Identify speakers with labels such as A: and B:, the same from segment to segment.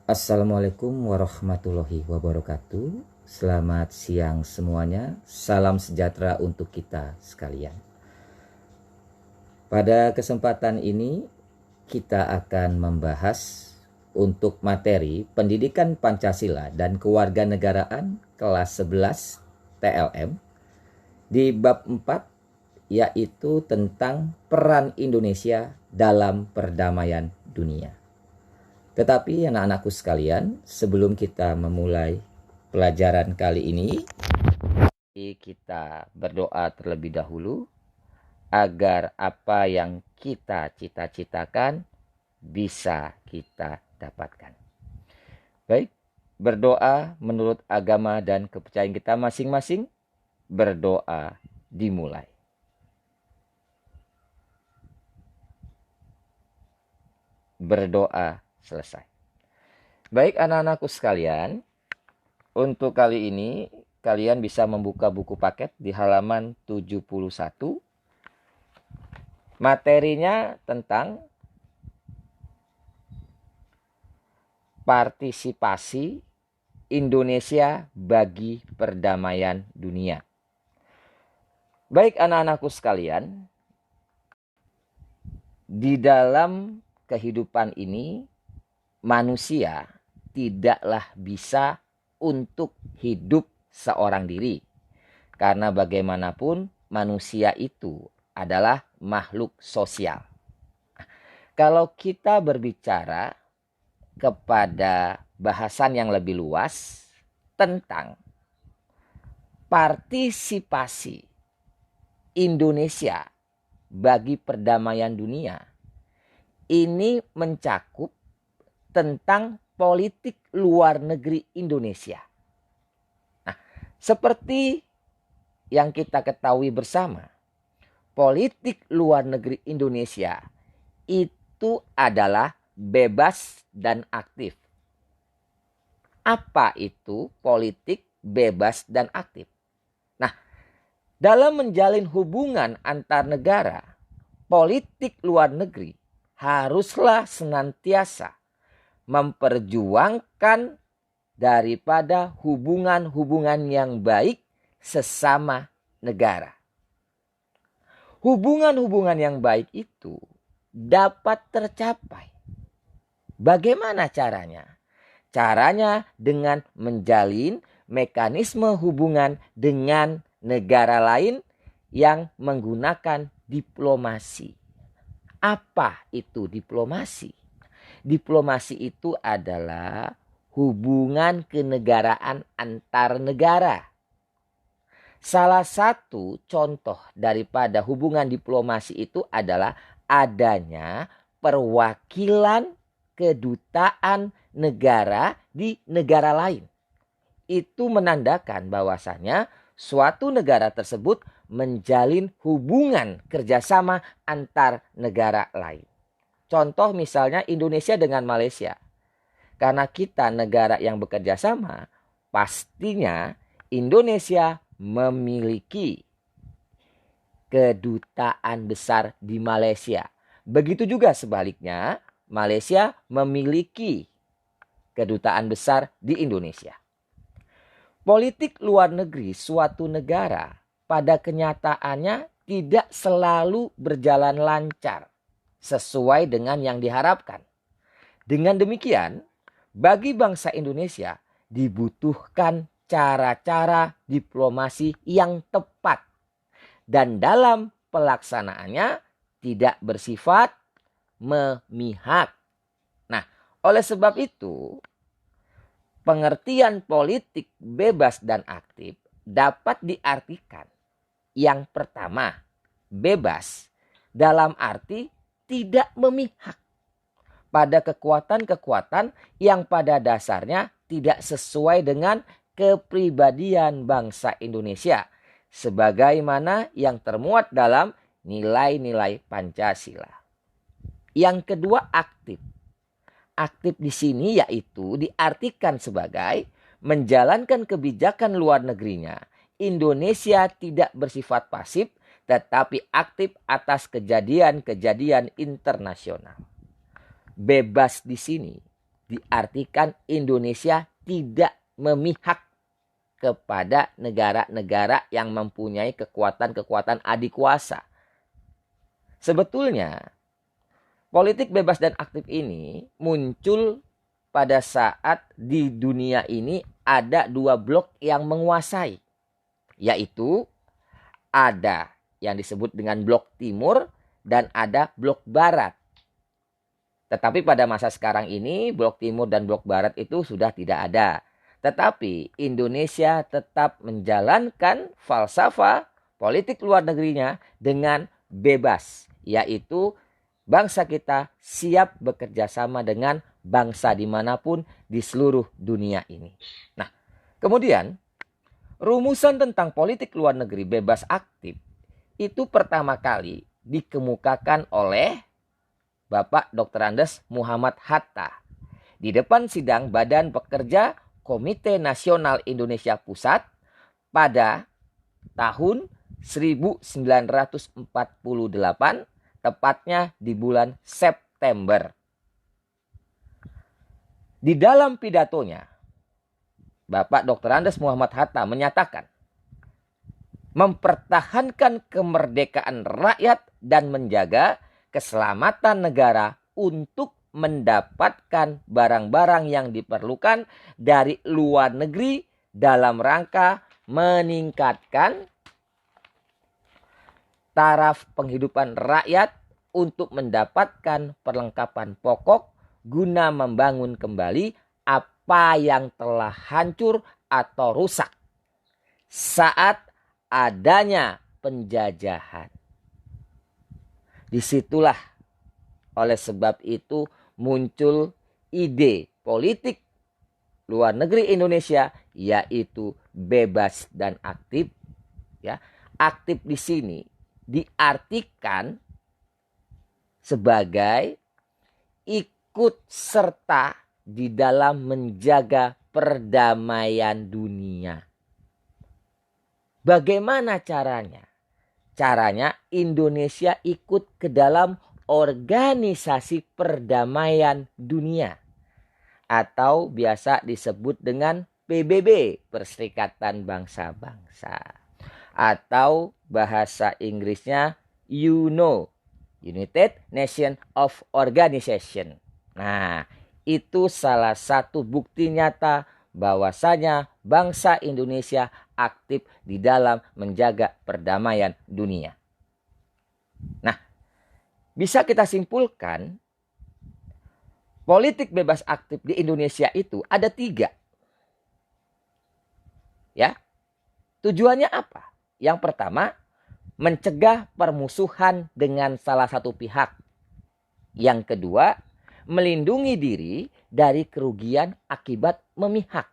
A: Assalamualaikum warahmatullahi wabarakatuh. Selamat siang semuanya. Salam sejahtera untuk kita sekalian. Pada kesempatan ini kita akan membahas untuk materi Pendidikan Pancasila dan Kewarganegaraan kelas 11 TLM di bab 4, yaitu tentang peran Indonesia dalam perdamaian dunia. Tetapi anak-anakku sekalian, sebelum kita memulai pelajaran kali ini, kita berdoa terlebih dahulu agar apa yang kita cita-citakan bisa kita dapatkan. Baik, berdoa menurut agama dan kepercayaan kita masing-masing. Berdoa dimulai. Berdoa selesai. Baik anak-anakku sekalian, untuk kali ini kalian bisa membuka buku paket di halaman 71. Materinya tentang partisipasi Indonesia bagi perdamaian dunia. Baik anak-anakku sekalian, di dalam kehidupan ini manusia tidaklah bisa untuk hidup seorang diri. Karena bagaimanapun manusia itu adalah makhluk sosial. Kalau kita berbicara kepada bahasan yang lebih luas tentang partisipasi Indonesia bagi perdamaian dunia, ini mencakup tentang politik luar negeri Indonesia. Nah, seperti yang kita ketahui bersama, politik luar negeri Indonesia itu adalah bebas dan aktif. Apa itu politik bebas dan aktif? Nah, dalam menjalin hubungan antar negara, politik luar negeri haruslah senantiasa memperjuangkan daripada hubungan-hubungan yang baik sesama negara. Hubungan-hubungan yang baik itu dapat tercapai. Bagaimana caranya? Caranya dengan menjalin mekanisme hubungan dengan negara lain yang menggunakan diplomasi. Apa itu diplomasi? Diplomasi itu adalah hubungan kenegaraan antar negara. Salah satu contoh daripada hubungan diplomasi itu adalah adanya perwakilan kedutaan negara di negara lain. Itu menandakan bahwasanya suatu negara tersebut menjalin hubungan kerjasama antar negara lain. Contoh misalnya Indonesia dengan Malaysia. Karena kita negara yang bekerja sama, pastinya Indonesia memiliki kedutaan besar di Malaysia. Begitu juga sebaliknya, Malaysia memiliki kedutaan besar di Indonesia. Politik luar negeri suatu negara pada kenyataannya tidak selalu berjalan lancar sesuai dengan yang diharapkan. Dengan demikian, bagi bangsa Indonesia dibutuhkan cara-cara diplomasi yang tepat dan dalam pelaksanaannya tidak bersifat memihak. Nah, oleh sebab itu, pengertian politik bebas dan aktif dapat diartikan yang pertama, bebas dalam arti tidak memihak pada kekuatan-kekuatan yang pada dasarnya tidak sesuai dengan kepribadian bangsa Indonesia sebagaimana yang termuat dalam nilai-nilai Pancasila. Yang kedua, aktif. Aktif di sini yaitu diartikan sebagai menjalankan kebijakan luar negerinya. Indonesia tidak bersifat pasif tetapi aktif atas kejadian-kejadian internasional. Bebas di sini diartikan Indonesia tidak memihak kepada negara-negara yang mempunyai kekuatan-kekuatan adikuasa. Sebetulnya, politik bebas dan aktif ini muncul pada saat di dunia ini ada dua blok yang menguasai. Yaitu ada yang disebut dengan blok timur dan ada blok barat. Tetapi pada masa sekarang ini blok timur dan blok barat itu sudah tidak ada. Tetapi Indonesia tetap menjalankan falsafah politik luar negerinya dengan bebas. Yaitu bangsa kita siap bekerja sama dengan bangsa dimanapun di seluruh dunia ini. Nah, kemudian rumusan tentang politik luar negeri bebas aktif itu pertama kali dikemukakan oleh Bapak Dr. Andes Muhammad Hatta di depan sidang Badan Pekerja Komite Nasional Indonesia Pusat pada tahun 1948, tepatnya di bulan September. Di dalam pidatonya, Bapak Dr. Andes Muhammad Hatta menyatakan, mempertahankan kemerdekaan rakyat dan menjaga keselamatan negara untuk mendapatkan barang-barang yang diperlukan dari luar negeri dalam rangka meningkatkan taraf penghidupan rakyat untuk mendapatkan perlengkapan pokok guna membangun kembali apa yang telah hancur atau rusak saat adanya penjajahan. Disitulah oleh sebab itu muncul ide politik luar negeri Indonesia, yaitu bebas dan aktif. Ya, aktif di sini diartikan sebagai ikut serta di dalam menjaga perdamaian dunia. Bagaimana caranya? Caranya Indonesia ikut ke dalam organisasi perdamaian dunia atau biasa disebut dengan PBB, Perserikatan Bangsa-Bangsa, atau bahasa Inggrisnya UNO, United Nations of Organization. Nah, itu salah satu bukti nyata bahwasanya bangsa Indonesia aktif di dalam menjaga perdamaian dunia. Nah, bisa kita simpulkan politik bebas aktif di Indonesia itu ada 3. Ya, tujuannya apa? Yang pertama, mencegah permusuhan dengan salah satu pihak. Yang kedua, melindungi diri dari kerugian akibat memihak.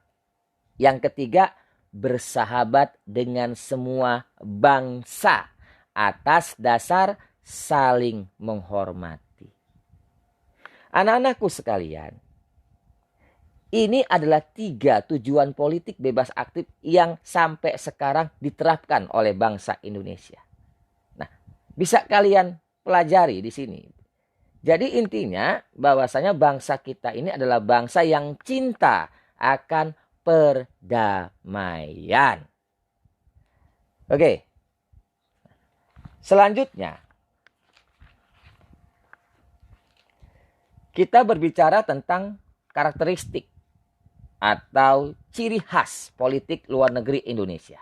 A: Yang ketiga, bersahabat dengan semua bangsa atas dasar saling menghormati. Anak-anakku sekalian, ini adalah 3 tujuan politik bebas aktif yang sampai sekarang diterapkan oleh bangsa Indonesia. Nah, bisa kalian pelajari di sini. Jadi intinya bahwasanya bangsa kita ini adalah bangsa yang cinta akan perdamaian. Oke. Selanjutnya, kita berbicara tentang karakteristik atau ciri khas politik luar negeri Indonesia.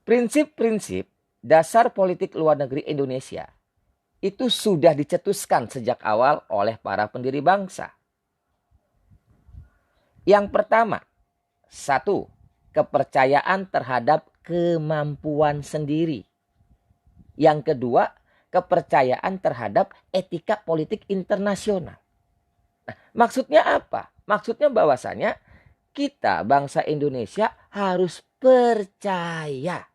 A: Prinsip-prinsip dasar politik luar negeri Indonesia itu sudah dicetuskan sejak awal oleh para pendiri bangsa. Yang pertama, 1, kepercayaan terhadap kemampuan sendiri. Yang kedua, kepercayaan terhadap etika politik internasional. Nah, maksudnya apa? Maksudnya bahwasanya kita bangsa Indonesia harus percaya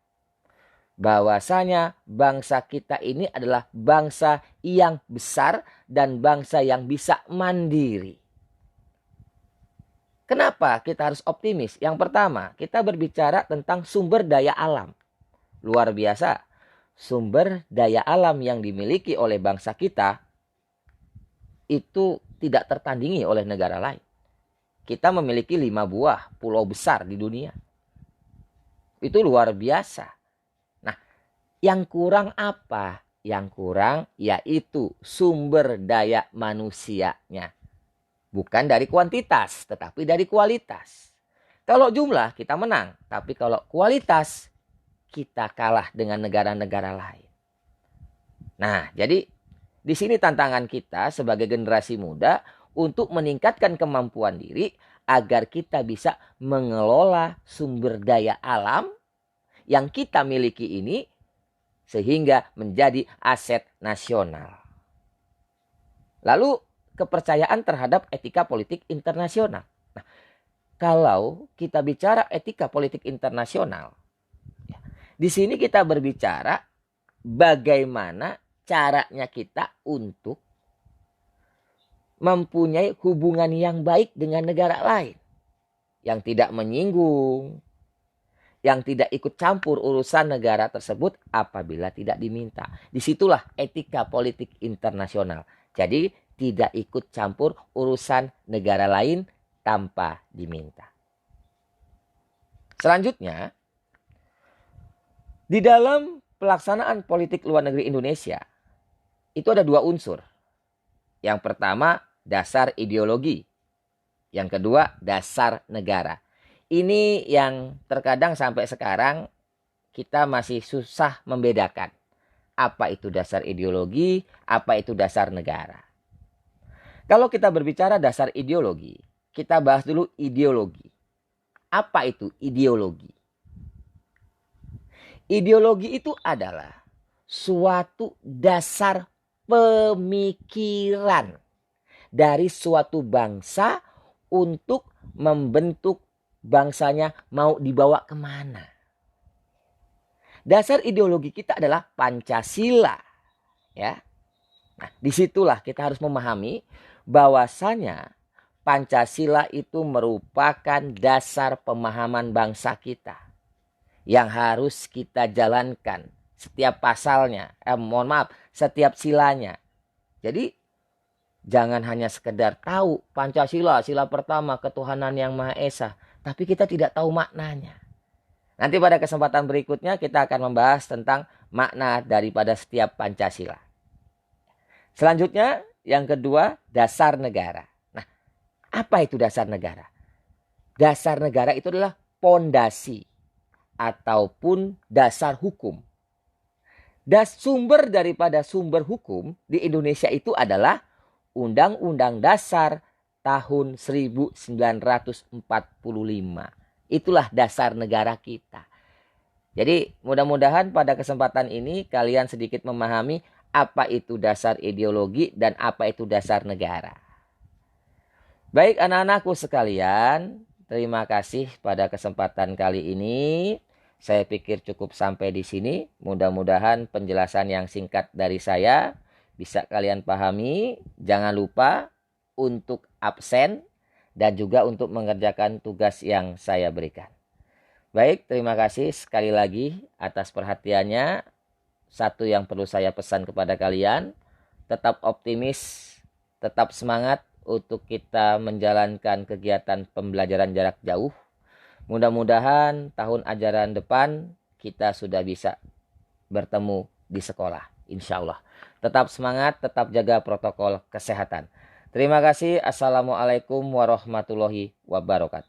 A: bahwasanya bangsa kita ini adalah bangsa yang besar dan bangsa yang bisa mandiri. Kenapa kita harus optimis? Yang pertama, kita berbicara tentang sumber daya alam. Luar biasa. Sumber daya alam yang dimiliki oleh bangsa kita itu tidak tertandingi oleh negara lain. Kita memiliki 5 buah pulau besar di dunia. Itu luar biasa. Nah, yang kurang apa? Yang kurang yaitu sumber daya manusianya. Bukan dari kuantitas, tetapi dari kualitas. Kalau jumlah kita menang, tapi kalau kualitas kita kalah dengan negara-negara lain. Nah, jadi di sini tantangan kita sebagai generasi muda untuk meningkatkan kemampuan diri agar kita bisa mengelola sumber daya alam yang kita miliki ini sehingga menjadi aset nasional. Lalu kepercayaan terhadap etika politik internasional. Nah, kalau kita bicara etika politik internasional, di sini kita berbicara bagaimana caranya kita untuk mempunyai hubungan yang baik dengan negara lain. Yang tidak menyinggung, yang tidak ikut campur urusan negara tersebut apabila tidak diminta. Disitulah etika politik internasional. Jadi tidak ikut campur urusan negara lain tanpa diminta. Selanjutnya, di dalam pelaksanaan politik luar negeri Indonesia, itu ada 2 unsur. Yang pertama, dasar ideologi. Yang kedua, dasar negara. Ini yang terkadang sampai sekarang kita masih susah membedakan. Apa itu dasar ideologi, apa itu dasar negara. Kalau kita berbicara dasar ideologi, kita bahas dulu ideologi. Apa itu ideologi? Ideologi itu adalah suatu dasar pemikiran dari suatu bangsa untuk membentuk bangsanya mau dibawa kemana. Dasar ideologi kita adalah Pancasila. Ya. Nah, disitulah kita harus memahami bahwasanya Pancasila itu merupakan dasar pemahaman bangsa kita yang harus kita jalankan setiap pasalnya, setiap silanya. Jadi jangan hanya sekedar tahu Pancasila, sila pertama ketuhanan yang Maha Esa, tapi kita tidak tahu maknanya. Nanti pada kesempatan berikutnya kita akan membahas tentang makna daripada setiap Pancasila. Selanjutnya yang kedua, dasar negara. Nah, apa itu dasar negara? Dasar negara itu adalah pondasi ataupun dasar hukum. Sumber daripada sumber hukum di Indonesia itu adalah Undang-Undang Dasar tahun 1945. Itulah dasar negara kita. Jadi mudah-mudahan pada kesempatan ini kalian sedikit memahami apa itu dasar ideologi dan apa itu dasar negara. Baik anak-anakku sekalian, terima kasih pada kesempatan kali ini. Saya pikir cukup sampai di sini. Mudah-mudahan penjelasan yang singkat dari saya bisa kalian pahami. Jangan lupa untuk absen dan juga untuk mengerjakan tugas yang saya berikan. Baik, terima kasih sekali lagi atas perhatiannya. Satu yang perlu saya pesan kepada kalian, tetap optimis, tetap semangat untuk kita menjalankan kegiatan pembelajaran jarak jauh. Mudah-mudahan tahun ajaran depan kita sudah bisa bertemu di sekolah, insya Allah. Tetap semangat, tetap jaga protokol kesehatan. Terima kasih. Assalamualaikum warahmatullahi wabarakatuh.